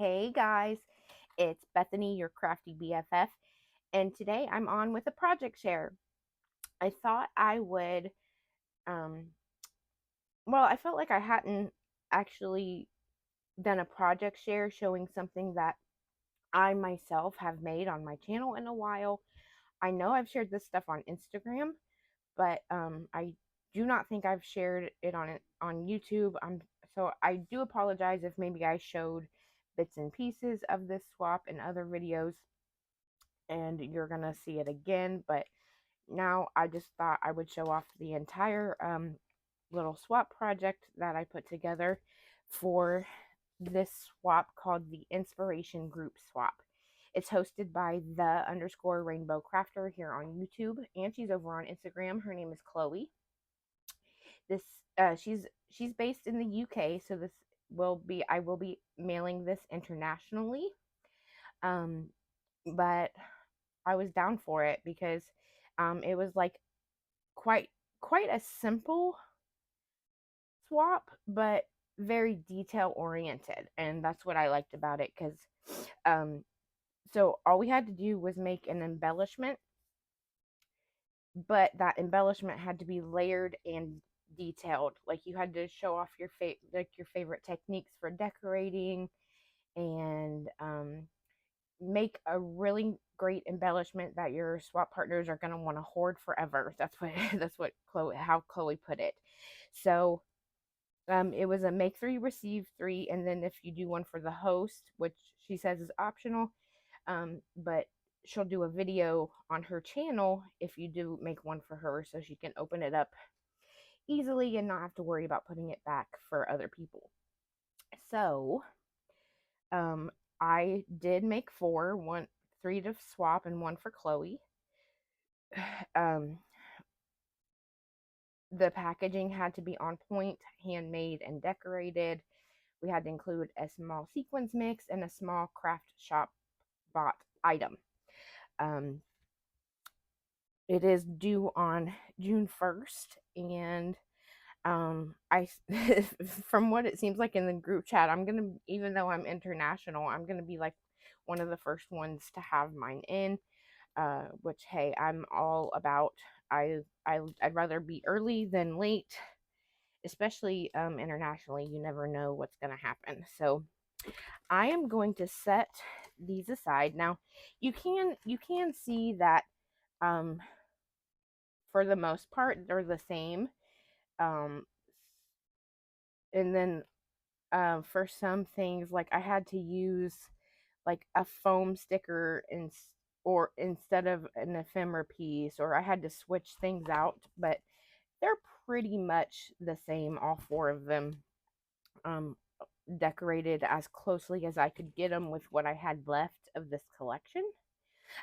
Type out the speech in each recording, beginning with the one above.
Hey guys, it's Bethany, your crafty BFF, and today I'm on with a project share. I thought I would, um, I felt like I hadn't actually done a project share showing something that I myself have made on my channel in a while. I know I've shared this stuff on Instagram, but I do not think I've shared it on YouTube. So I do apologize if maybe I showed bits and pieces of this swap in other videos and you're gonna see it again, but now I just thought I would show off the entire little swap project that I put together for this swap called the Inspiration Group Swap. It's hosted by the underscore rainbow crafter here on YouTube, and she's over on Instagram. Her name is Chloe. This she's based in the UK, so this will be I will be mailing this internationally. Um, but I was down for it because it was like quite quite a simple swap, but very detail oriented, and that's what I liked about it. Because um, so all we had to do was make an embellishment, but that embellishment had to be layered and detailed. Like you had to show off your favorite techniques for decorating, and make a really great embellishment that your swap partners are going to want to hoard forever. That's what Chloe put it. So it was a make three, receive three, and then if you do one for the host, which she says is optional, but she'll do a video on her channel if you do make one for her, so she can open it up easily and not have to worry about putting it back for other people. So um, I did make three to swap and one for Chloe. Um, the packaging had to be on point, handmade, and decorated. We had to include a small sequins mix and a small craft shop bought item. Um, it is due on June 1st, and I from what it seems like in the group chat, I'm gonna, even though I'm international, I'm gonna be like one of the first ones to have mine in. Which, hey, I'm all about. I'd rather be early than late, especially internationally. You never know what's going to happen. So I am going to set these aside. Now you can see that um, for the most part they're the same. Um, and then for some things, like I had to use like a foam sticker or instead of an ephemera piece, or I had to switch things out, but they're pretty much the same, all four of them. Um, Decorated as closely as I could get them with what I had left of this collection.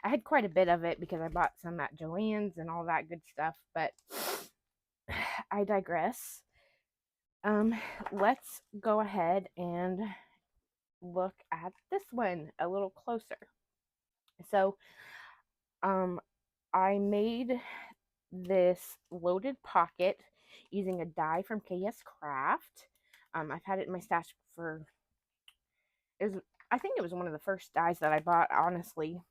I had quite a bit of it because I bought some at Joann's and all that good stuff, but I digress. Um, let's go ahead and look at this one a little closer. So, um, I made this loaded pocket using a die from KS Craft. I've had it in my stash for is I think it was one of the first dies that I bought, honestly,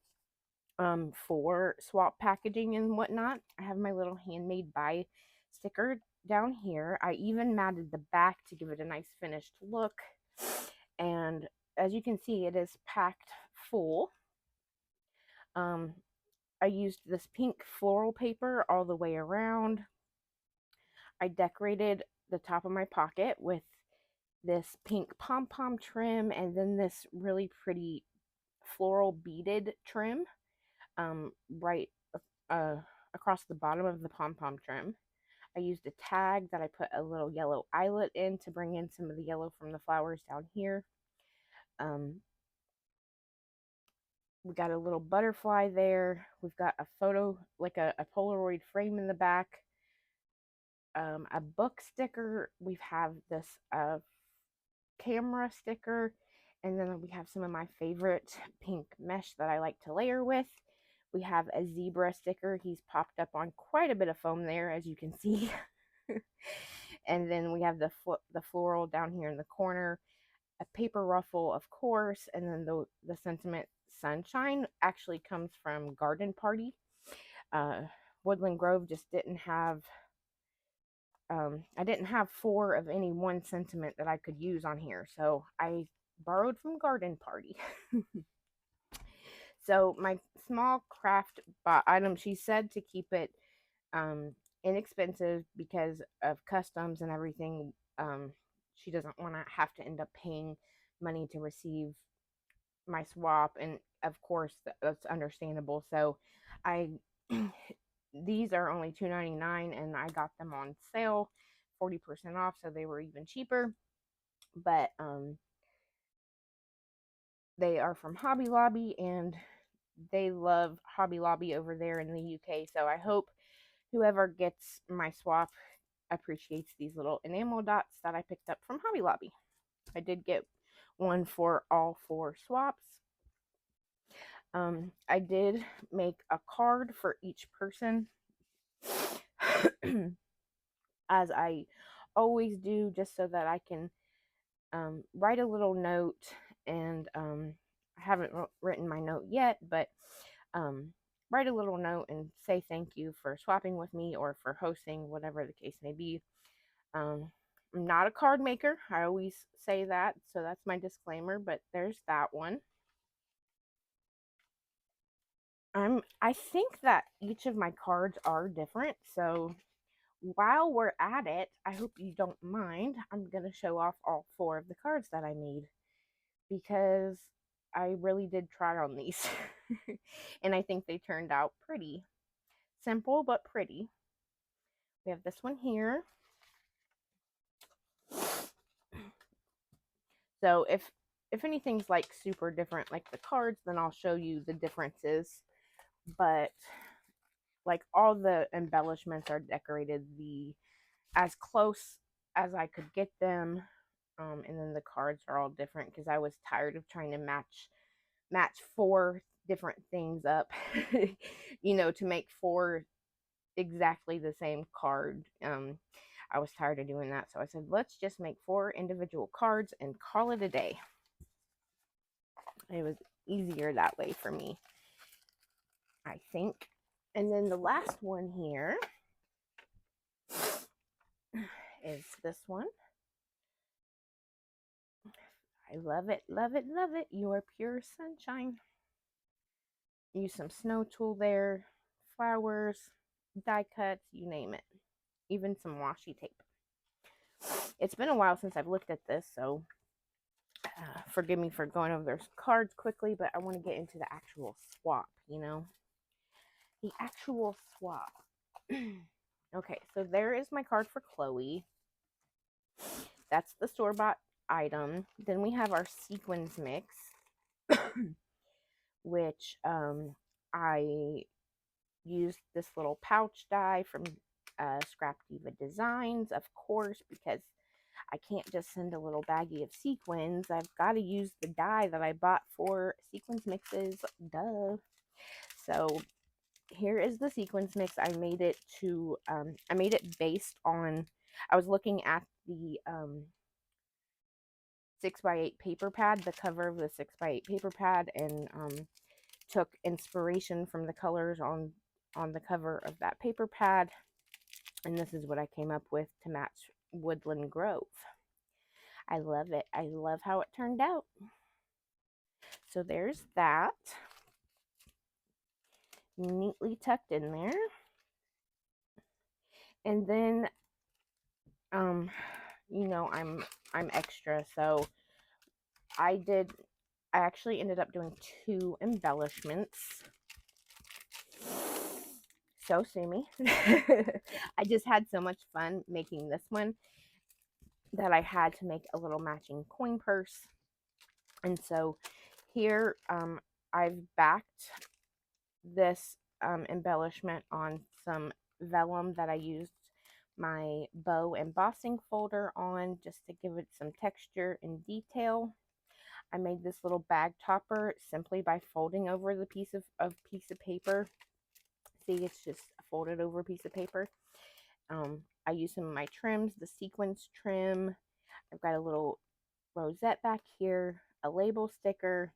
for swap packaging and whatnot. I have my little handmade buy sticker down here. I even matted the back to give it a nice finished look. And as you can see, it is packed full. Um, I used this pink floral paper all the way around. I decorated the top of my pocket with this pink pom-pom trim and then this really pretty floral beaded trim right uh, across the bottom of the pom-pom trim. I used a tag that I put a little yellow eyelet in to bring in some of the yellow from the flowers down here. We got a little butterfly there. We've got a photo, like a Polaroid frame in the back. A book sticker. We have this camera sticker, and then we have some of my favorite pink mesh that I like to layer with. We have a zebra sticker. He's popped up on quite a bit of foam there, as you can see. And then we have the floral down here in the corner. a paper ruffle, of course, and then the sentiment sunshine actually comes from Garden Party. Uh, Woodland Grove just didn't have. I didn't have 4 of any one sentiment that I could use on here, so I borrowed from Garden Party. So my small craft item, she said to keep it um, inexpensive because of customs and everything. She doesn't want to have to end up paying money to receive my swap, and of course that's understandable. So I these are only $2.99, and I got them on sale, 40% off, so they were even cheaper. But they are from Hobby Lobby, and they love Hobby Lobby over there in the UK. So I hope whoever gets my swap appreciates these little enamel dots that I picked up from Hobby Lobby. I did get one for all 4 swaps. I did make a card for each person, as I always do, just so that I can write a little note. And I haven't written my note yet, but write a little note and say thank you for swapping with me or for hosting, whatever the case may be. I'm not a card maker. I always say that, so that's my disclaimer, but there's that one. I think that each of my cards are different, so while we're at it, I hope you don't mind, I'm going to show off all 4 of the cards that I made, because I really did try on these. And I think they turned out pretty. Simple, but pretty. We have this one here. So if anything's like super different like the cards, then I'll show you the differences. But like all the embellishments are decorated as close as I could get them. And then the cards are all different because I was tired of trying to match 4 different things up, to make 4 exactly the same card. I was tired of doing that, so I said, let's just make 4 individual cards and call it a day. It was easier that way for me, I think. And then the last one here is this one. I love it, love it, love it. Your pure sunshine. Use some snow tool there, flowers, die cuts, you name it. Even some washi tape. It's been a while since I've looked at this, so forgive me for going over those cards quickly, but I want to get into the actual swap, The actual swap. Okay, so there is my card for Chloe. That's the store-bought item. Then we have our sequins mix, which I used this little pouch die from Scrap Diva Designs, of course, because I can't just send a little baggie of sequins. I've got to use the die that I bought for sequins mixes. Duh. So here is the sequins mix. I made it based on, I was looking at the 6x8 paper pad, the cover of the 6x8 paper pad, and took inspiration from the colors on the cover of that paper pad. And this is what I came up with to match Woodland Grove. I love it. I love how it turned out. So there's that. Neatly tucked in there. And then I'm extra, so I actually ended up doing 2 embellishments. So sue me. I just had so much fun making this one that I had to make a little matching coin purse. And so here I've backed this embellishment on some vellum that I used my bow embossing folder on, just to give it some texture and detail. I made this little bag topper simply by folding over the piece of paper. See, it's just a folded over piece of paper. I used some of my trims, the sequins trim. I've got a little rosette back here, a label sticker,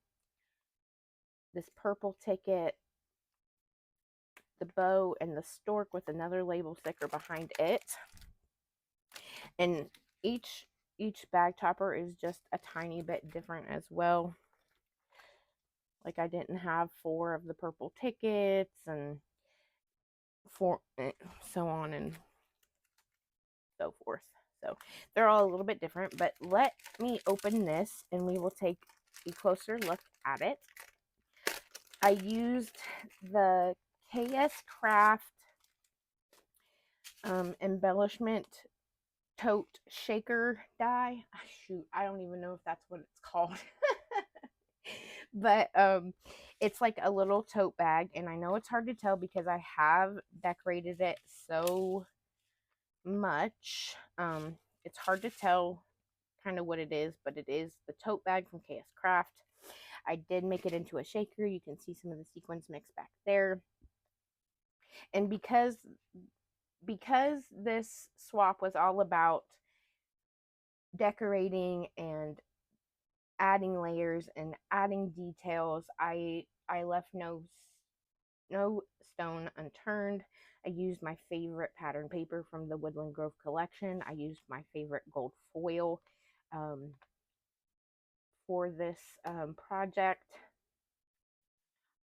this purple ticket, the bow, and the stork with another label sticker behind it. And each bag topper is just a tiny bit different as well. Like I didn't have 4 of the purple tickets and 4, so on and so forth. So they're all a little bit different, but let me open this and we will take a closer look at it. I used the KS Craft embellishment tote shaker die. Shoot, I don't even know if that's what it's called. But it's like a little tote bag, and I know it's hard to tell because I have decorated it so much. It's hard to tell kind of what it is, but it is the tote bag from KS Craft. I did make it into a shaker. You can see some of the sequins mix back there. And because this swap was all about decorating and adding layers and adding details, I left no stone unturned. I used my favorite pattern paper from the Woodland Grove collection. I used my favorite gold foil for this project.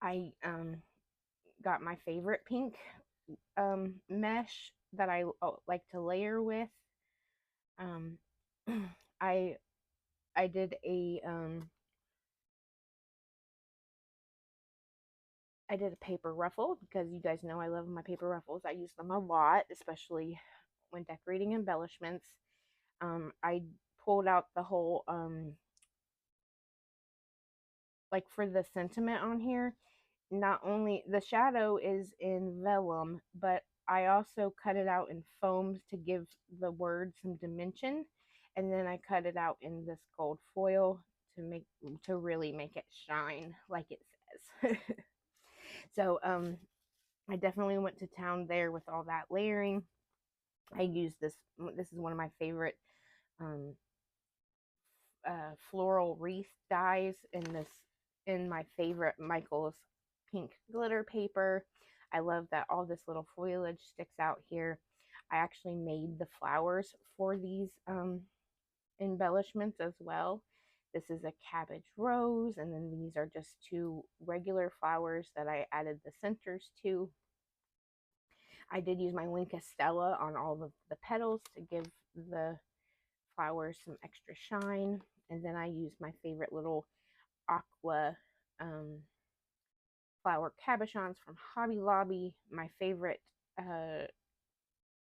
I got my favorite pink mesh that I like to layer with. I did a paper ruffle because you guys know I love my paper ruffles. I use them a lot, especially when decorating embellishments. I pulled out the whole like for the sentiment on here, not only the shadow is in vellum, but I also cut it out in foams to give the word some dimension, and then I cut it out in this gold foil to really make it shine like it says. So I definitely went to town there with all that layering. I used this is one of my favorite floral wreath dies in my favorite Michael's pink glitter paper. I love that all this little foliage sticks out here. I actually made the flowers for these embellishments as well. This is a cabbage rose, and then these are just 2 regular flowers that I added the centers to. I did use my Wink Stella on all of the petals to give the flowers some extra shine. And then I used my favorite little aqua flower cabochons from Hobby Lobby, my favorite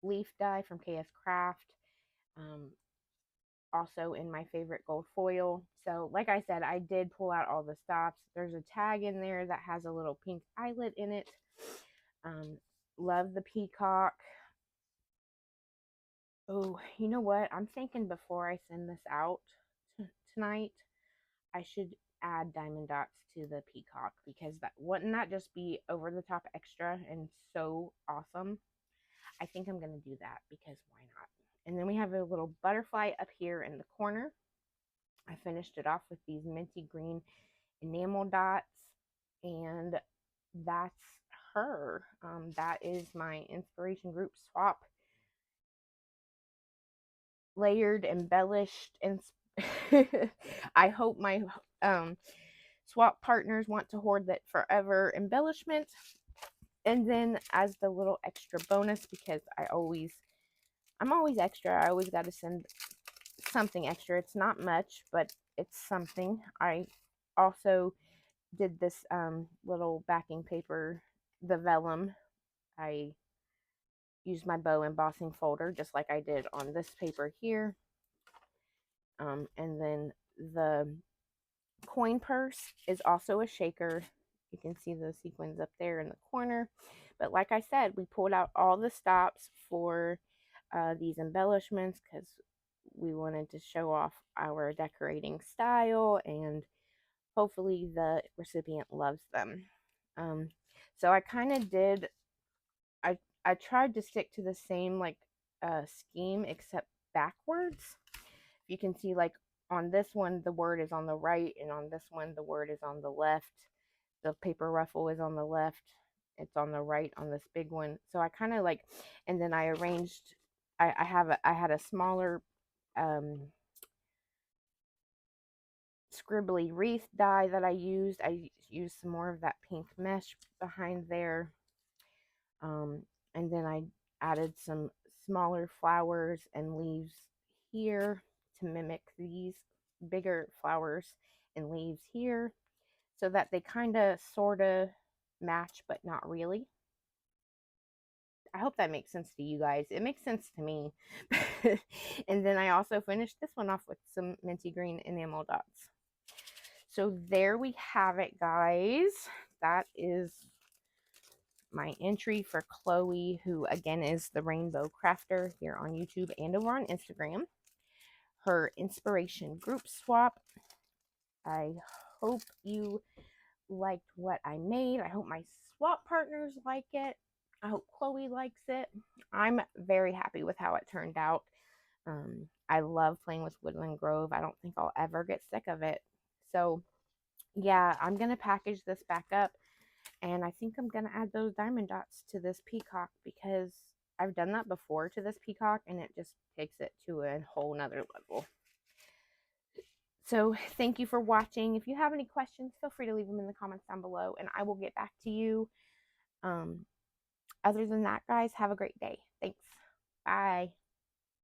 leaf die from KS Craft, also in my favorite gold foil. So like I said, I did pull out all the stops. There's a tag in there that has a little pink eyelet in it. Love the peacock. Oh, you know what? I'm thinking before I send this out tonight, I should add diamond dots to the peacock, because that wouldn't that just be over the top extra and so awesome? I think I'm going to do that because why not? And then we have a little butterfly up here in the corner. I finished it off with these minty green enamel dots, and that's her. That is my inspiration group swap, layered, embellished, and I hope my swap partners want to hoard that forever embellishment. And then as the little extra bonus, because I'm always extra, I always got to send something extra. It's not much, but it's something. I also did this little backing paper, the vellum. I used my bow embossing folder just like I did on this paper here. And then the coin purse is also a shaker. You can see the sequins up there in the corner. But like I said, we pulled out all the stops for these embellishments because we wanted to show off our decorating style, and hopefully the recipient loves them. So I kind of did, I tried to stick to the same like scheme except backwards. You can see like on this one, the word is on the right, and on this one, the word is on the left. The paper ruffle is on the left. It's on the right on this big one. So I kind of like, and then I arranged, I had a smaller um, scribbly wreath die that I used. I used some more of that pink mesh behind there. Um, and then I added some smaller flowers and leaves here to mimic these bigger flowers and leaves here so that they kind of sort of match but not really. I hope that makes sense to you guys. It makes sense to me. And then I also finished this one off with some minty green enamel dots. So there we have it, guys. That is my entry for Chloe, who again is the Rainbow Crafter here on YouTube and over on Instagram. Her inspiration group swap. I hope you liked what I made. I hope my swap partners like it. I hope Chloe likes it. I'm very happy with how it turned out. I love playing with Woodland Grove. I don't think I'll ever get sick of it. So yeah, I'm going to package this back up, and I think I'm going to add those diamond dots to this peacock because I've done that before to this peacock and it just takes it to a whole nother level. So thank you for watching. If you have any questions, feel free to leave them in the comments down below and I will get back to you. Other than that, guys, have a great day. Thanks. Bye.